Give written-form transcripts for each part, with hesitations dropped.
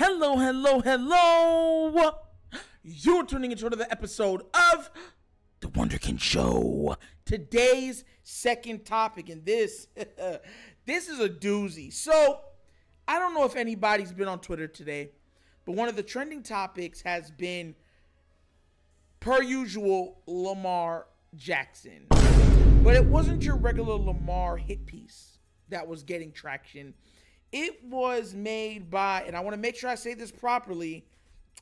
Hello, hello, hello. You're tuning into another episode of The Wunderkind Show. Today's second topic, and this is a doozy. So, I don't know if anybody's been on Twitter today, but one of the trending topics has been, per usual, Lamar Jackson. But it wasn't your regular Lamar hit piece that was getting traction. It was made by, and I want to make sure I say this properly,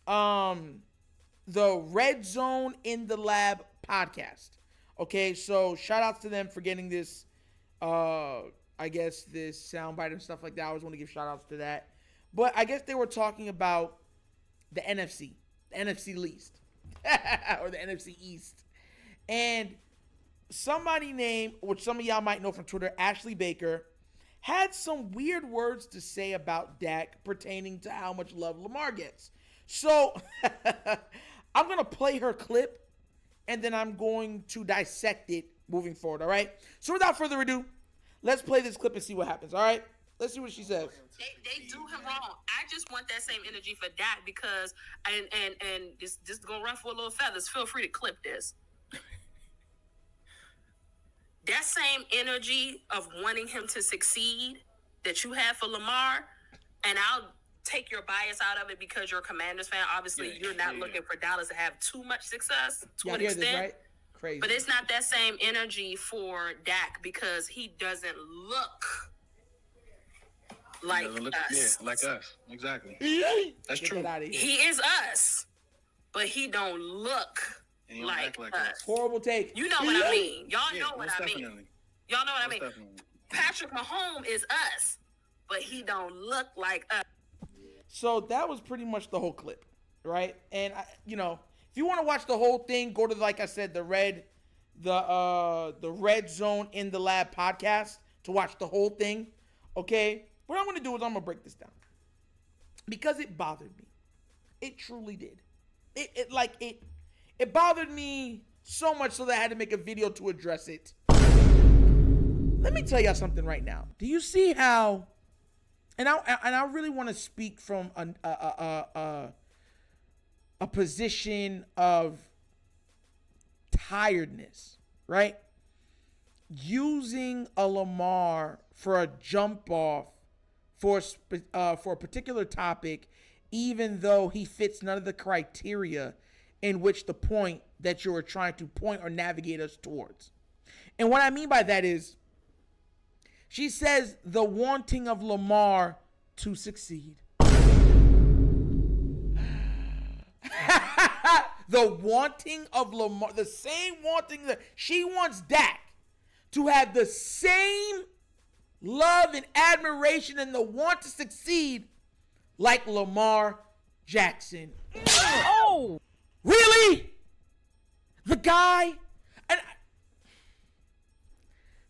the Red Zone in the Lab podcast. Okay, so shout outs to them for getting this, I guess, this soundbite and stuff like that. I always want to give shout outs to that. But I guess they were talking about the NFC least, or the NFC East. And somebody named, which some of y'all might know from Twitter, Ashley Baker, had some weird words to say about Dak pertaining to how much love Lamar gets. So, I'm going to play her clip, and then I'm going to dissect it moving forward, all right? So, without further ado, let's play this clip and see what happens, all right? Let's see what she says. They do him wrong. I just want that same energy for Dak because, and just going to ruffle a little feathers. Feel free to clip this. That same energy of wanting him to succeed that you have for Lamar, and I'll take your bias out of it because you're a Commanders fan. Obviously, you're not looking for Dallas to have too much success to an extent. This, right? Crazy. But it's not that same energy for Dak because he doesn't look like us. Yeah, like us. Exactly. That's true. He is us, but he don't look like us. Horrible take. You know what I mean. Y'all know what I mean. Y'all know what I mean. Definitely. Patrick Mahomes is us, but he don't look like us. So that was pretty much the whole clip, right? And if you want to watch the whole thing, go to, like I said, the Red Zone in the Lab podcast to watch the whole thing. Okay, what I'm going to do is I'm going to break this down because it bothered me. It truly did. It bothered me so much so that I had to make a video to address it. Let me tell y'all something right now. Do you see how? And I really want to speak from a position of tiredness, right? Using a Lamar for a jump off for a particular topic, even though he fits none of the criteria in which the point that you are trying to point or navigate us towards. And what I mean by that is, she says the wanting of Lamar to succeed. The wanting of Lamar, the same wanting that she wants Dak to have the same love and admiration and the want to succeed like Lamar Jackson. Oh! Really? The guy,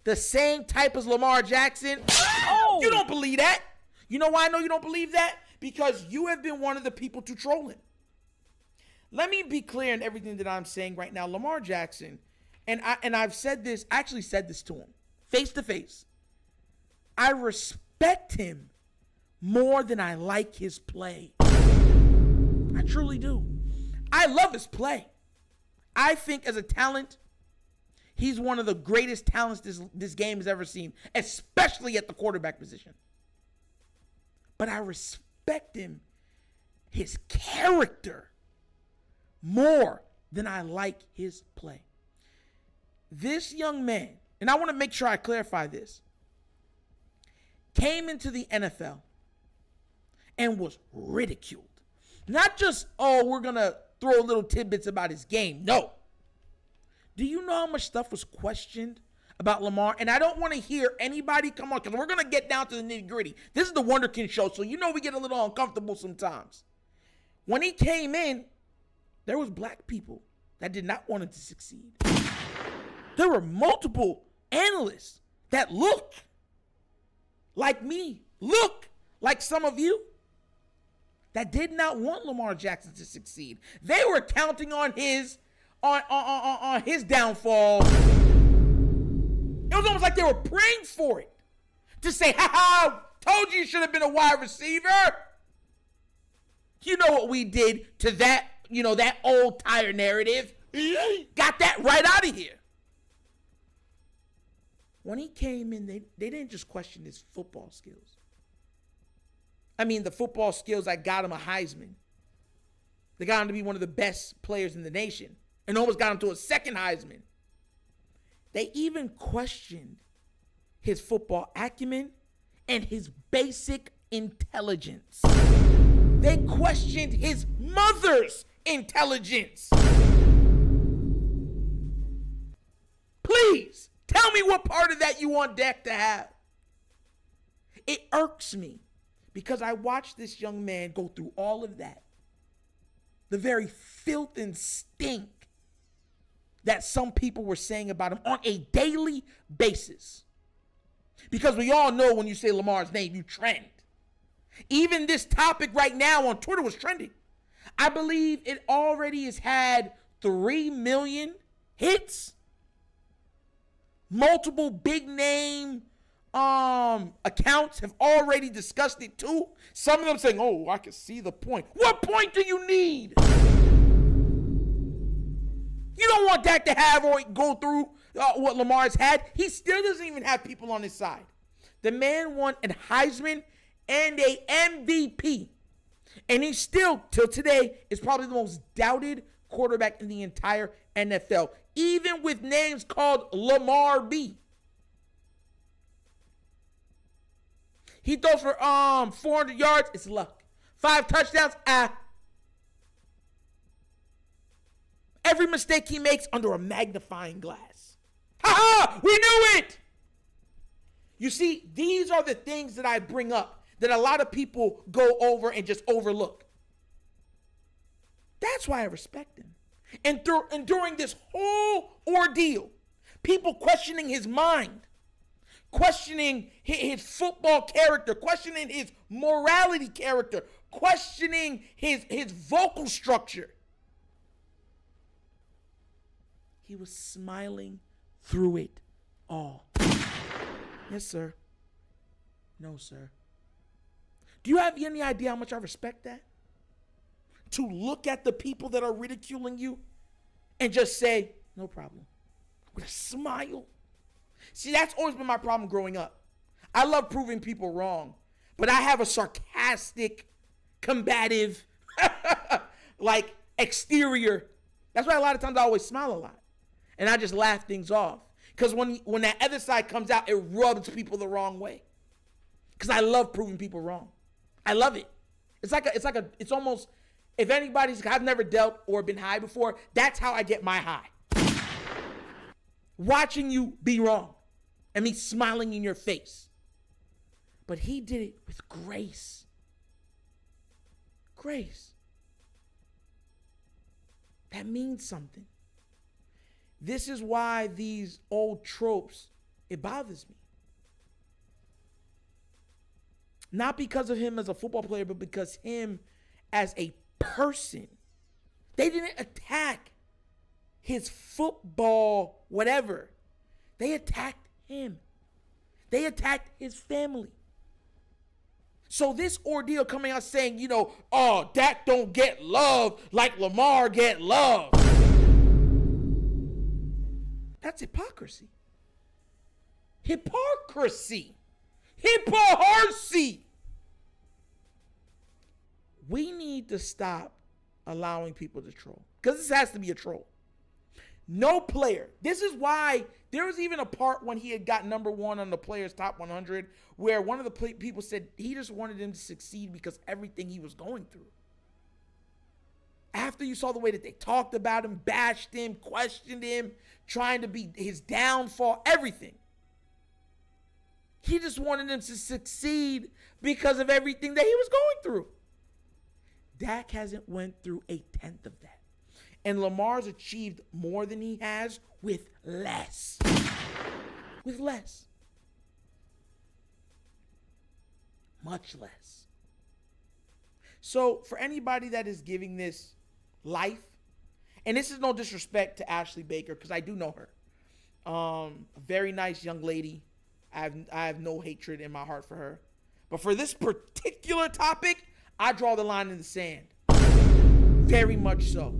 the same type as Lamar Jackson? Oh! You don't believe that. You know why I know you don't believe that? Because you have been one of the people to troll him. Let me be clear in everything that I'm saying right now. Lamar Jackson, and I've said this, I actually said this to him, face to face. I respect him more than I like his play. I truly do. I love his play. I think as a talent, he's one of the greatest talents this game has ever seen, especially at the quarterback position. But I respect him, his character, more than I like his play. This young man, and I want to make sure I clarify this, came into the NFL and was ridiculed. Not just, we're going to throw little tidbits about his game. No. Do you know how much stuff was questioned about Lamar? And I don't want to hear anybody come on, because we're going to get down to the nitty gritty. This is the Wunderkind Show, so we get a little uncomfortable sometimes. When he came in, there was black people that did not want him to succeed. There were multiple analysts that look like me, look like some of you, that did not want Lamar Jackson to succeed. They were counting on his downfall. It was almost like they were praying for it. To say, told you should have been a wide receiver. You know what we did to that, that old tire narrative. Got that right out of here. When he came in, they didn't just question his football skills. I mean, the football skills that got him a Heisman. They got him to be one of the best players in the nation and almost got him to a second Heisman. They even questioned his football acumen and his basic intelligence. They questioned his mother's intelligence. Please tell me what part of that you want Dak to have. It irks me because I watched this young man go through all of that. The very filth and stink that some people were saying about him on a daily basis. Because we all know when you say Lamar's name, you trend. Even this topic right now on Twitter was trending. I believe it already has had 3 million hits. Multiple big name accounts have already discussed it too. Some of them saying, oh, I can see the point. What point do you need? You don't want Dak to have or go through what Lamar's had. He still doesn't even have people on his side. The man won a Heisman and a MVP. And he still, till today, is probably the most doubted quarterback in the entire NFL. Even with names called Lamar B. He throws for 400 yards, it's luck. 5 touchdowns, Every mistake he makes under a magnifying glass. Ha ha! We knew it! You see, these are the things that I bring up that a lot of people go over and just overlook. That's why I respect him. And during this whole ordeal, people questioning his mind, questioning his football character, questioning his morality character, questioning his vocal structure. He was smiling through it all. Yes, sir. No, sir. Do you have any idea how much I respect that? To look at the people that are ridiculing you and just say, no problem, with a smile. See, that's always been my problem growing up. I love proving people wrong, but I have a sarcastic, combative, exterior. That's why a lot of times I always smile a lot. And I just laugh things off. Because when that other side comes out, it rubs people the wrong way. Because I love proving people wrong. I love it. It's almost, if I've never dealt or been high before, that's how I get my high. Watching you be wrong and me smiling in your face. But he did it with grace. Grace. That means something. This is why these old tropes, it bothers me. Not because of him as a football player, but because him as a person. They didn't attack his football, whatever. They attacked him. They attacked his family. So this ordeal coming out saying, oh, Dak don't get love like Lamar get love. That's hypocrisy. Hypocrisy. Hypocrisy. We need to stop allowing people to troll. Because this has to be a troll. No player. This is why there was even a part when he had got #1 on the players' top 100 where one of the people said he just wanted him to succeed because everything he was going through. After you saw the way that they talked about him, bashed him, questioned him, trying to be his downfall, everything. He just wanted him to succeed because of everything that he was going through. Dak hasn't went through 1/10 of that. And Lamar's achieved more than he has with less. With less. Much less. So for anybody that is giving this life, and this is no disrespect to Ashley Baker because I do know her. A very nice young lady. I have no hatred in my heart for her. But for this particular topic, I draw the line in the sand. Very much so.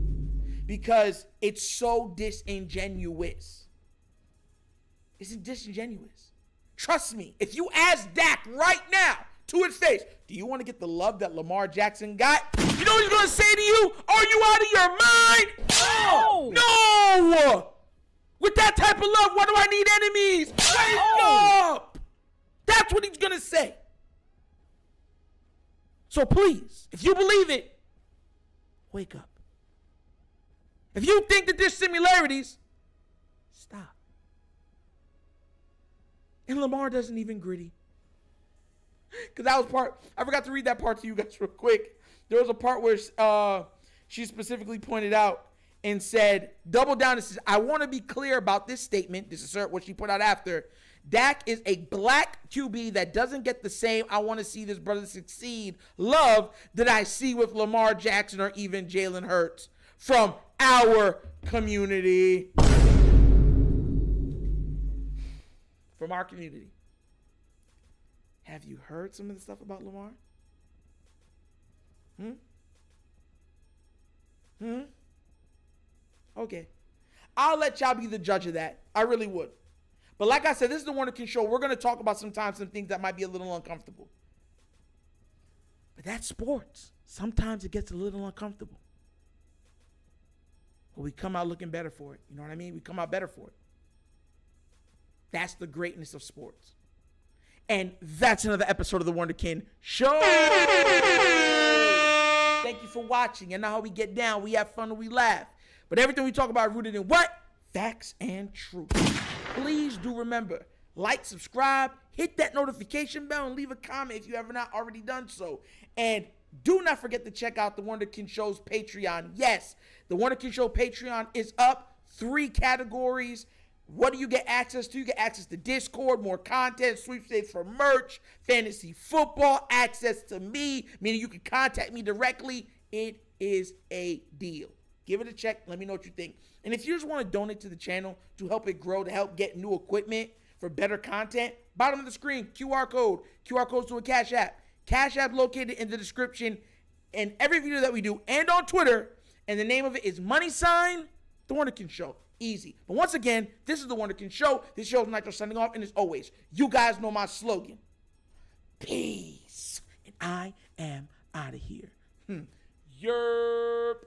Because it's so disingenuous. It's disingenuous. Trust me, if you ask Dak right now to his face, do you want to get the love that Lamar Jackson got? You know what he's going to say to you? Are you out of your mind? No! With that type of love, why do I need enemies? Wake up! That's what he's going to say. So please, if you believe it, wake up. If you think that there's similarities, stop. And Lamar doesn't even gritty. Because that was part, I forgot to read that part to you guys real quick. There was a part where she specifically pointed out and said, double down and says, I want to be clear about this statement. This is what she put out after. Dak is a black QB that doesn't get the same I want to see this brother succeed love that I see with Lamar Jackson or even Jalen Hurts from our community. From our community. Have you heard some of the stuff about Lamar? Okay. I'll let y'all be the judge of that. I really would. But like I said, this is the Wunderkind Show. We're going to talk about sometimes some things that might be a little uncomfortable. But that's sports. Sometimes it gets a little uncomfortable. But we come out looking better for it. You know what I mean? We come out better for it. That's the greatness of sports. And that's another episode of the Wunderkind Show. Thank you for watching. And now how we get down. We have fun and we laugh. But everything we talk about rooted in what? Facts and truth. Please do remember, like, subscribe, hit that notification bell, and leave a comment if you have not already done so. And do not forget to check out the Wunderkind Show's Patreon. Yes, the Wunderkind Show Patreon is up. 3 categories. What do you get access to? You get access to Discord, more content, sweepstakes for merch, fantasy football, access to me, meaning you can contact me directly. It is a deal. Give it a check. Let me know what you think. And if you just want to donate to the channel to help it grow, to help get new equipment for better content, bottom of the screen, QR code. QR code's to a Cash App. Cash App located in the description in every video that we do and on Twitter. And the name of it is $The Wunderkind Show. Easy. But once again, this is The Wunderkind Show. This show is Nitro signing off. And as always, you guys know my slogan. Peace. And I am out of here. Yerp.